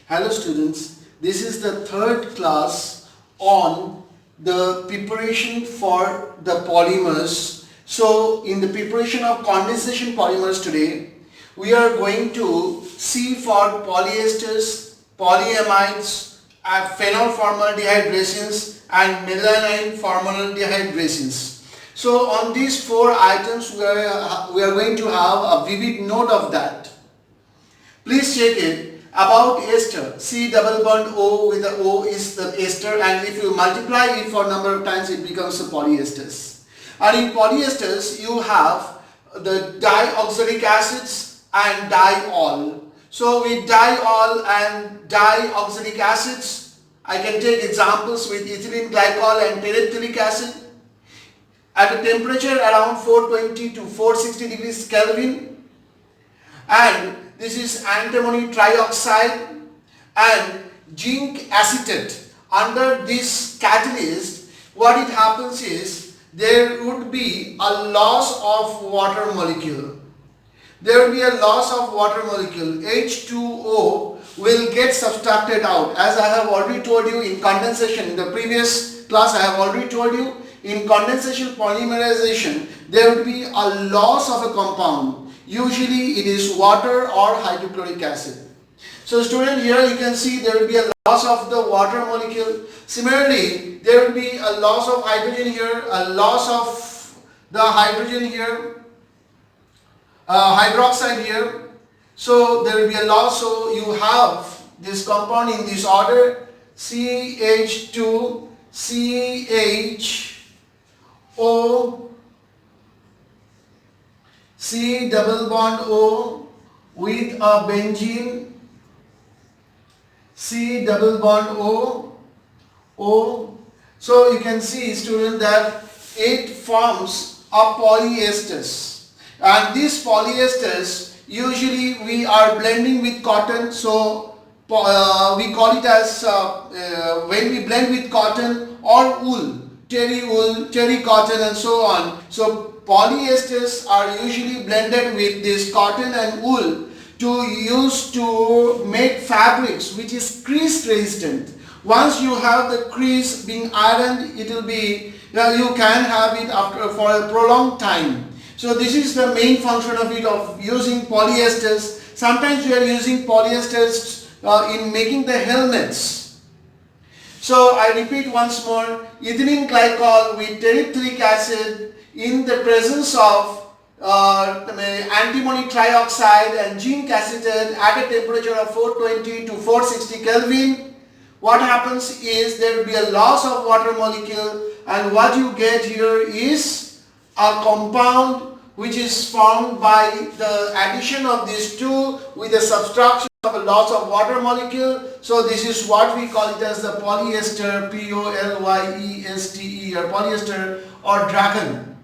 Hello students, this is the third class on the preparation for the polymers. So in the preparation of condensation polymers today, we are going to see for polyesters, polyamides, phenol formaldehyde resins and melamine formaldehyde resins. So on these four items we are going to have a vivid note of that. Please check it. About ester, C double bond O with the O is the ester, and if you multiply it for number of times it becomes a polyesters. And in polyesters you have the dioxalic acids and diol. So with diol and dioxalic acids, I can take examples with ethylene glycol and terephthalic acid at a temperature around 420 to 460 degrees Kelvin, and this is antimony trioxide and zinc acetate. Under this catalyst, what it happens is there would be a loss of water molecule. There will be a loss of water molecule. H2O will get subtracted out. As I have already told you in condensation, in the previous class I have already told you, in condensation polymerization, there will be a loss of a compound. Usually it is water or hydrochloric acid. So student, here you can see there will be a loss of the water molecule. Similarly, there will be a loss of hydrogen here, a loss of the hydrogen here, hydroxide here. So there will be a loss. So you have this compound in this order: CH2, CHO, C double bond O with a benzene, C double bond O. So you can see, student, that it forms a polyesters, and these polyesters usually we are blending with cotton. So we call it as when we blend with cotton or wool, terry cotton and so on. So polyesters are usually blended with this cotton and wool to use to make fabrics which is crease resistant. Once you have the crease being ironed, it will be, you can have it after for a prolonged time. So this is the main function of it, of using polyesters. Sometimes we are using polyesters in making the helmets. So I repeat once more: ethylene glycol with terephthalic acid in the presence of antimony trioxide and zinc acetate at a temperature of 420 to 460 Kelvin. What happens is there will be a loss of water molecule, and what you get here is a compound which is formed by the addition of these two with the subtraction of a loss of water molecule. So this is what we call it as the polyester, Polyester, or polyester or dragon.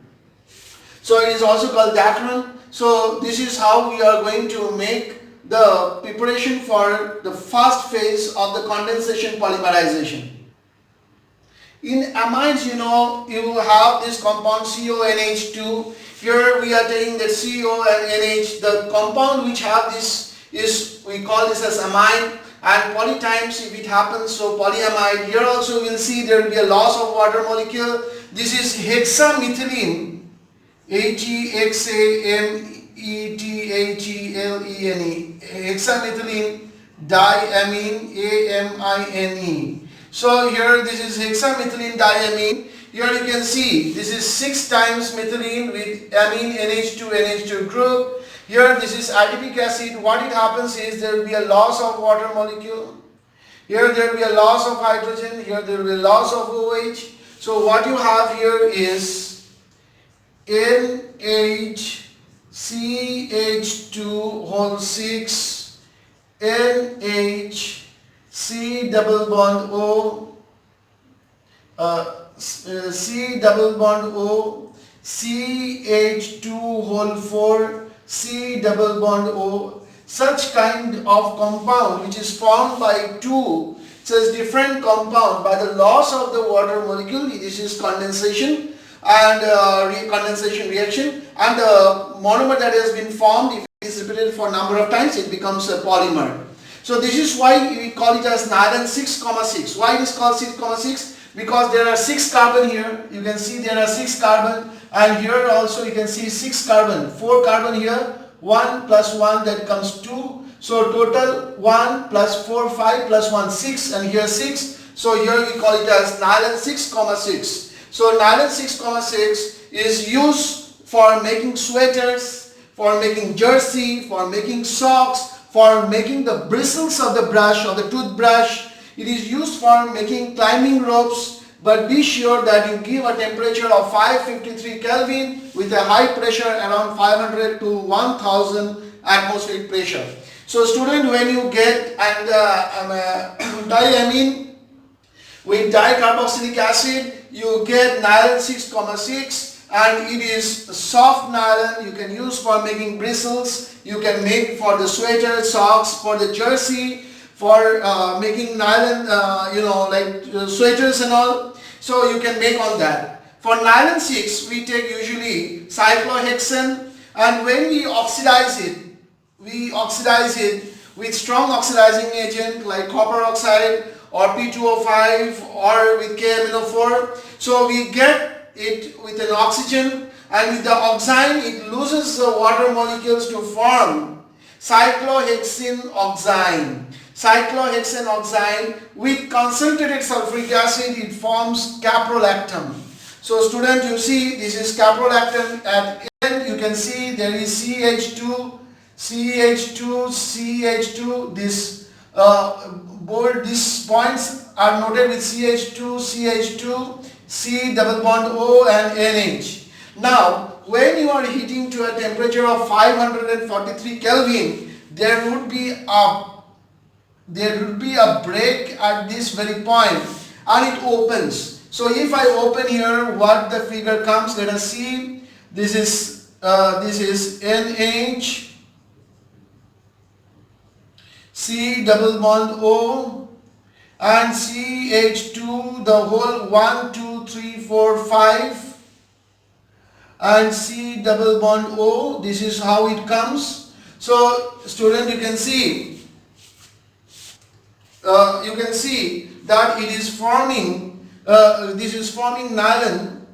So it is also called dacron. So this is how we are going to make the preparation for the first phase of the condensation polymerization. In amides, you have this compound CONH2. Here we are taking the CO and NH. The compound which have this is, we call this as amide, and poly times if it happens, so polyamide. Here also we will see there will be a loss of water molecule. This is hexamethylene, HEXAMETHYLENE, hexamethylene diamine, AMINE. So here this is hexamethylene diamine. Here you can see this is 6 times methylene with amine NH2 group. Here this is adipic acid. What it happens is there will be a loss of water molecule. Here there will be a loss of hydrogen. Here there will be a loss of OH. So what you have here is NHCH2 whole 6, NH, C double bond O, C double bond O, CH2 whole 4, C double bond O. Such kind of compound which is formed by two such different compound by the loss of the water molecule, this is condensation and condensation reaction, and the monomer that has been formed, if it is repeated for a number of times, it becomes a polymer. So this is why we call it as nylon 6,6. Why it is called 6,6? Because there are 6 carbon here. You can see there are 6 carbon, and here also you can see 6 carbon. 4 carbon here. 1 plus 1, that comes 2. So total 1 plus 4, 5 plus 1, 6, and here 6. So here we call it as nylon 6,6. So nylon 6,6 is used for making sweaters, for making jersey, for making socks, for making the bristles of the brush or the toothbrush. It is used for making climbing ropes, but be sure that you give a temperature of 553 Kelvin with a high pressure around 500 to 1000 atmospheric pressure. So student, when you get diamine with dicarboxylic acid, you get nylon 6,6, and it is soft nylon. You can use for making bristles, you can make for the sweater, socks, for the jersey, for making nylon, like sweaters and all. So you can make on that. For nylon 6, we take usually cyclohexane, and when we oxidize it with strong oxidizing agent like copper oxide or P2O5 or with KMNO4. So we get it with an oxygen, and with the oxime it loses the water molecules to form cyclohexane oxime. Cyclohexane oxime with concentrated sulfuric acid, it forms caprolactam. So student, you see this is caprolactam. At end you can see there is CH2, CH2, CH2. This these points are noted with CH2, CH2, C double bond O and NH. Now when you are heating to a temperature of 543 Kelvin, there would be a break at this very point, and it opens. So if I open here, what the figure comes, let us see. This is NH, C double bond O, and CH2, the whole 1, 2, 3, 4, 5, and C double bond O. This is how it comes. So student, you can see that it is forming, this is forming nylon.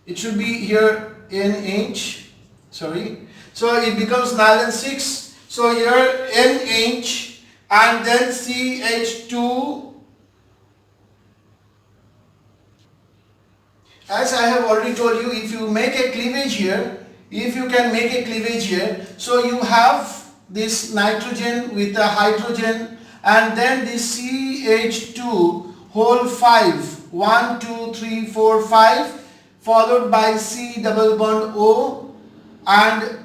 It should be here NH, sorry. So it becomes nylon 6. So here NH and then CH2. As I have already told you, if you make a cleavage here, so you have this nitrogen with a hydrogen, and then this CH2 whole 5, 1, 2, 3, 4, 5, followed by C double bond O. And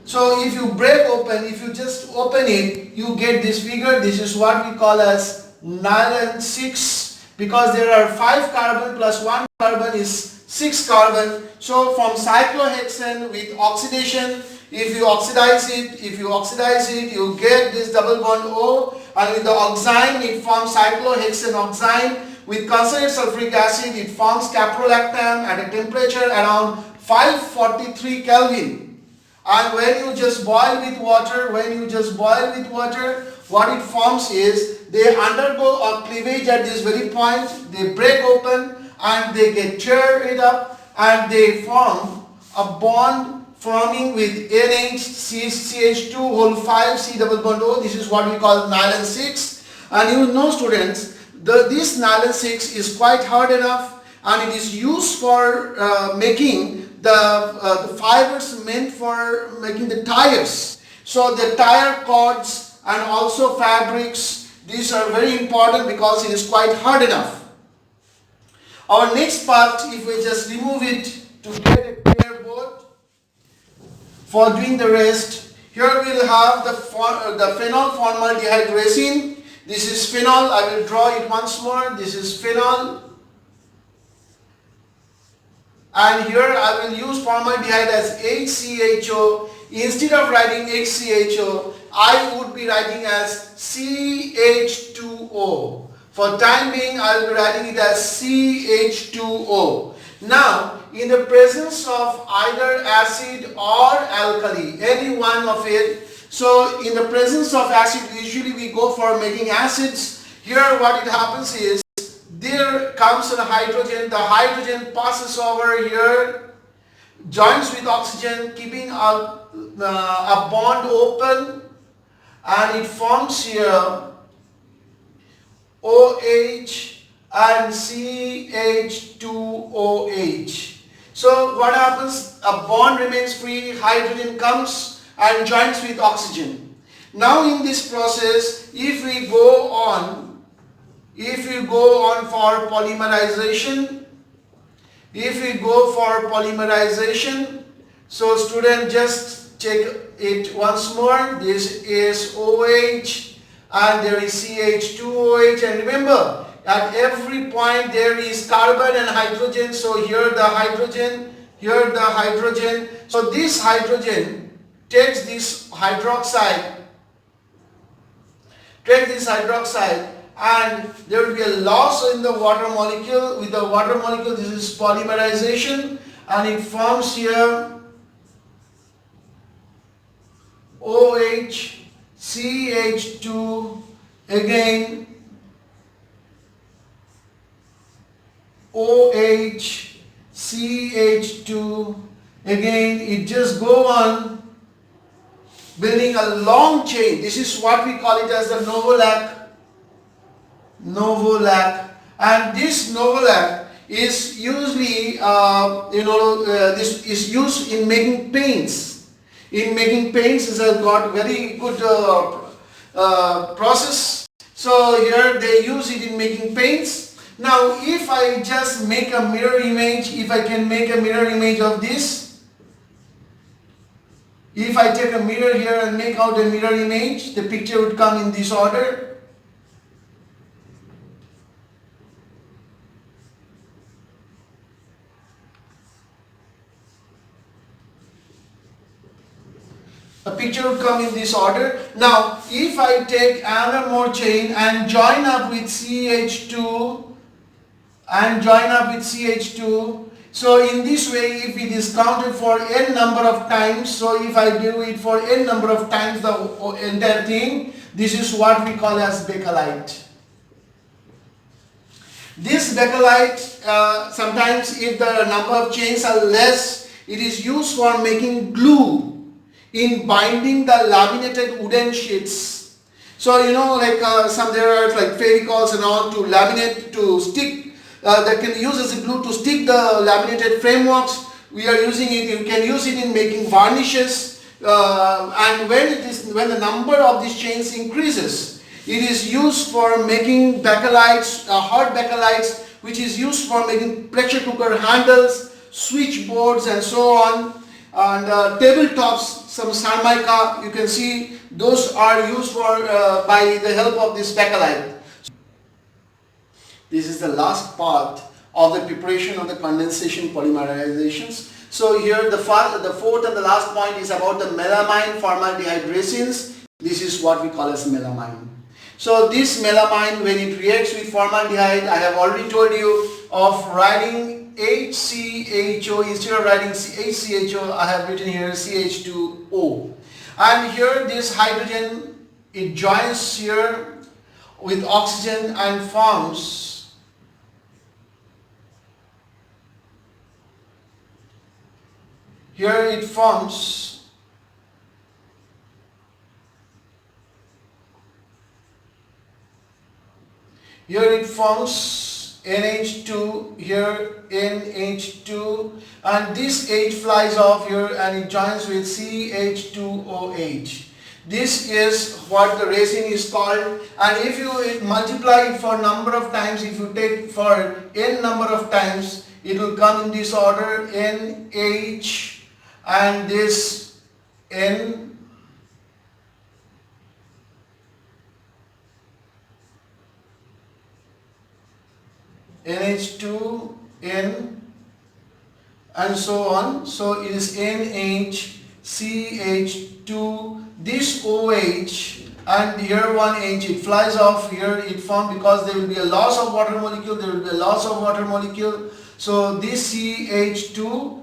so if you break open, if you just open it, you get this figure. This is what we call as nylon 6, because there are 5 carbon plus 1 carbon is 6 carbon. So from cyclohexane with oxidation, if you oxidize it, you get this double bond O, and with the oxime it forms cyclohexane oxime. With concentrated sulfuric acid it forms caprolactam at a temperature around 543 Kelvin. And when you just boil with water, what it forms is they undergo a cleavage at this very point. They break open and they get tear it up, and they form a bond forming with NH, CH2 whole 5, C double bond O. This is what we call nylon 6. And you know students, this nylon 6 is quite hard enough, and it is used for making the fibers meant for making the tires. So the tire cords and also fabrics, these are very important because it is quite hard enough. Our next part, if we just remove it to get a clear board for doing the rest, here we will have the phenol formaldehyde resin. This is phenol. I will draw it once more. This is phenol. And here I will use formaldehyde as HCHO. Instead of writing HCHO, I would be writing as CH2O. For time being, I will be writing it as CH2O. Now, in the presence of either acid or alkali, any one of it, So in the presence of acid, usually we go for making acids. Here what it happens is, there comes a hydrogen, the hydrogen passes over here, joins with oxygen, keeping a bond open, and it forms here OH and CH2OH. So what happens? A bond remains free, hydrogen comes and joins with oxygen. Now in this process, if we go on for polymerization, so student, just check it once more. This is OH and there is CH2OH, and remember, at every point there is carbon and hydrogen. So here the hydrogen, here the hydrogen. So this hydrogen takes this hydroxide, and there will be a loss in the water molecule. With the water molecule, this is polymerization, and it forms here OH, CH2, again OH, CH2, again it just go on building a long chain. This is what we call it as the Novolac, and this Novolac is usually this is used in making paints. In making paints, it has got very good process. So here they use it in making paints. Now if I just make a mirror image, if I can make a mirror image of this, if I take a mirror here and make out a mirror image, the picture would come in this order. A picture would come in this order. Now, if I take another more chain and join up with CH2 so in this way, if it is counted for n number of times, so if I do it for n number of times the entire thing, this is what we call as bakelite. This bakelite, sometimes if the number of chains are less, it is used for making glue in binding the laminated wooden sheets. So like there are like fevicols and all to laminate, to stick, that can use as a glue to stick the laminated frameworks. We are using it. You can use it in making varnishes, and when the number of these chains increases, it is used for making bakelites, hard bakelites, which is used for making pressure cooker handles, switchboards, and so on. And tabletops, some Sarmica, you can see those are used for by the help of this bakelite. This is the last part of the preparation of the condensation polymerizations. So here the fourth and the last point is about the melamine formaldehyde resins. This is what we call as melamine. So this melamine, when it reacts with formaldehyde, I have already told you of writing HCHO, instead of writing HCHO, I have written here CH2O. And here this hydrogen, it joins here with oxygen and forms NH2, here NH2, and this H flies off here and it joins with CH2OH. This is what the resin is called, and if you multiply it for number of times, if you take for n number of times, it will come in this order, NH and this N, NH2, N, and so on. So it is NH, CH2, this OH, and here one H, it flies off here, it forms because there will be a loss of water molecule, So this CH2,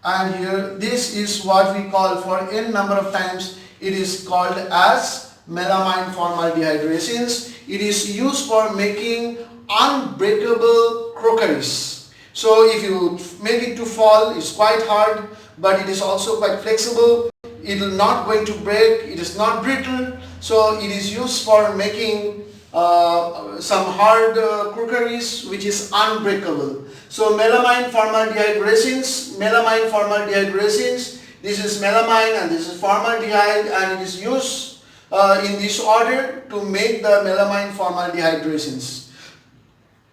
and here this is what we call for n number of times, It is called as melamine formaldehyde resins. It is used for making unbreakable crockeries. So if you make it to fall, it's quite hard, but it is also quite flexible. It is not going to break, it is not brittle, so it is used for making some hard crockeries which is unbreakable. So melamine formaldehyde resins, this is melamine and this is formaldehyde, and it is used in this order to make the melamine formaldehyde resins.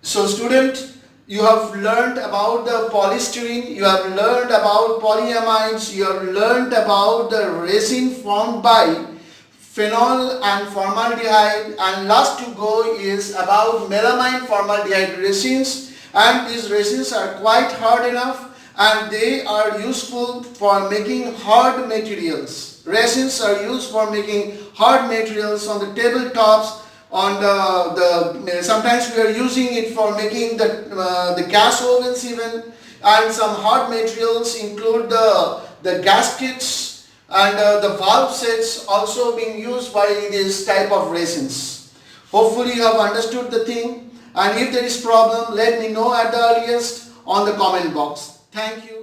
So student, you have learned about the polystyrene, you have learned about polyamides, you have learned about the resin formed by phenol and formaldehyde, and last to go is about melamine formaldehyde resins, and these resins are quite hard enough and they are useful for making hard materials. Resins are used for making hard materials on the tabletops, on sometimes we are using it for making the gas ovens even, and some hard materials include the gaskets and the valve sets also being used by this type of resins. Hopefully you have understood the thing, and if there is problem, let me know at the earliest on the comment box. Thank you.